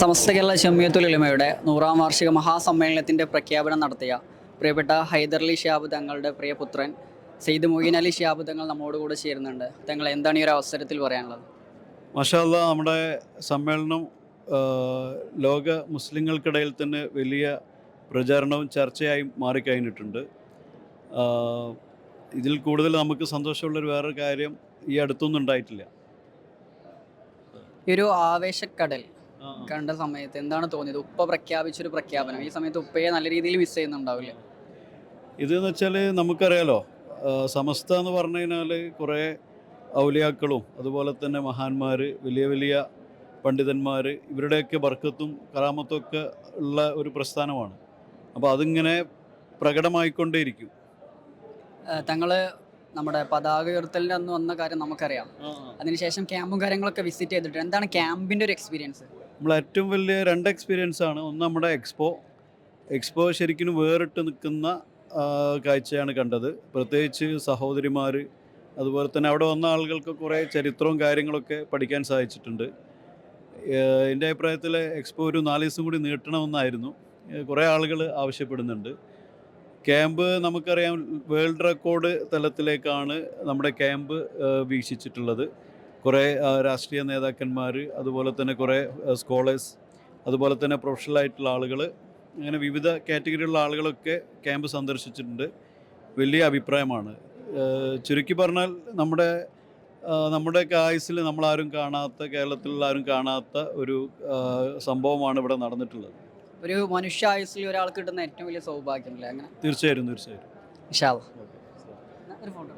സമസ്ത കേരള ജംഇയ്യത്തുൽ ഉലമയുടെ 100-ാം വാർഷിക മഹാസമ്മേളനത്തിൻ്റെ പ്രഖ്യാപനം നടത്തിയ പ്രിയപ്പെട്ട ഹൈദരലി ശിഹാബ് തങ്ങളുടെ പ്രിയപുത്രൻ സെയ്ദ് മൊയ്ൻ അലി ശിഹാബ് തങ്ങൾ നമ്മോട് കൂടെ ചേരുന്നുണ്ട്. തങ്ങൾ എന്താണ് ഈ ഒരു അവസരത്തിൽ പറയാനുള്ളത്? മാഷാ അല്ലാഹ്, നമ്മുടെ സമ്മേളനം ലോക മുസ്ലിങ്ങൾക്കിടയിൽ തന്നെ വലിയ പ്രചാരണവും ചർച്ചയായി മാറിക്കഴിഞ്ഞിട്ടുണ്ട്. ഇതിൽ കൂടുതൽ നമുക്ക് സന്തോഷമുള്ളൊരു വേറൊരു കാര്യം ഈ അടുത്തൊന്നും ഉണ്ടായിട്ടില്ല. ഈ ഒരു ആവേശക്കടൽ കണ്ട സമയത്ത് എന്താണ് തോന്നിയത്? ഉപ്പ പ്രഖ്യാപിച്ചൊരു പ്രഖ്യാപനം, ഈ സമയത്ത് ഉപ്പയെ നല്ല രീതിയിൽ മിസ് ചെയ്യുന്നുണ്ടാവില്ല? ഇതെന്ന് വെച്ചാൽ നമുക്കറിയാലോ, സമസ്ത എന്ന് പറഞ്ഞു കഴിഞ്ഞാൽ കുറേ ഔലിയാക്കളും അതുപോലെ തന്നെ മഹാന്മാർ, വലിയ വലിയ പണ്ഡിതന്മാർ, ഇവരുടെയൊക്കെ ബർക്കത്തും കറാമത്തും ഒക്കെ ഉള്ള ഒരു പ്രസ്ഥാനമാണ്. അപ്പോൾ അതിങ്ങനെ പ്രകടമായിക്കൊണ്ടേയിരിക്കും. തങ്ങൾ നമ്മുടെ പതാക ഉയർത്തലിൻ്റെ അന്ന് വന്ന കാര്യം നമുക്കറിയാം. അതിനുശേഷം ക്യാമ്പും കാര്യങ്ങളൊക്കെ വിസിറ്റ് ചെയ്തിട്ടുണ്ട്. എന്താണ് ക്യാമ്പിൻ്റെ ഒരു എക്സ്പീരിയൻസ്? നമ്മൾ ഏറ്റവും വലിയ രണ്ട് എക്സ്പീരിയൻസ് ആണ്. ഒന്ന് നമ്മുടെ എക്സ്പോ ശരിക്കും വേറിട്ട് നിൽക്കുന്ന കാഴ്ചയാണ് കണ്ടത്. പ്രത്യേകിച്ച് സഹോദരിമാർ, അതുപോലെ തന്നെ അവിടെ വന്ന ആളുകൾക്ക് കുറേ ചരിത്രവും കാര്യങ്ങളൊക്കെ പഠിക്കാൻ സാധിച്ചിട്ടുണ്ട്. എൻ്റെ അഭിപ്രായത്തിൽ എക്സ്പോ ഒരു 4 ദിവസം കൂടി നീട്ടണമെന്നായിരുന്നു കുറേ ആളുകൾ ആവശ്യപ്പെടുന്നുണ്ട്. ക്യാമ്പ് നമുക്കറിയാം, വേൾഡ് റെക്കോർഡ് തലത്തിലേക്കാണ് നമ്മുടെ ക്യാമ്പ് വീക്ഷിച്ചിട്ടുള്ളത്. കുറേ രാഷ്ട്രീയ നേതാക്കന്മാർ, അതുപോലെ തന്നെ കുറേ സ്കോളേഴ്സ്, അതുപോലെ തന്നെ പ്രൊഫഷണലായിട്ടുള്ള ആളുകൾ, അങ്ങനെ വിവിധ കാറ്റഗറിയിലുള്ള ആളുകളൊക്കെ ക്യാമ്പ് സന്ദർശിച്ചിട്ടുണ്ട്. വലിയ അഭിപ്രായമാണ്. ചുരുക്കി പറഞ്ഞാൽ നമ്മുടെയൊക്കെ ആയുസ്സിൽ നമ്മളാരും കാണാത്ത, കേരളത്തിലുള്ള ആരും കാണാത്ത ഒരു സംഭവമാണ് ഇവിടെ നടന്നിട്ടുള്ളത്. ഒരു മനുഷ്യ ആയുസ്സിൽ ഒരാൾക്ക് കിട്ടുന്ന ഏറ്റവും വലിയ സൗഭാഗ്യം അല്ലേ? അങ്ങനെ തീർച്ചയായും. ഇൻഷാ അല്ലാഹ് ഒരു ഫോട്ടോ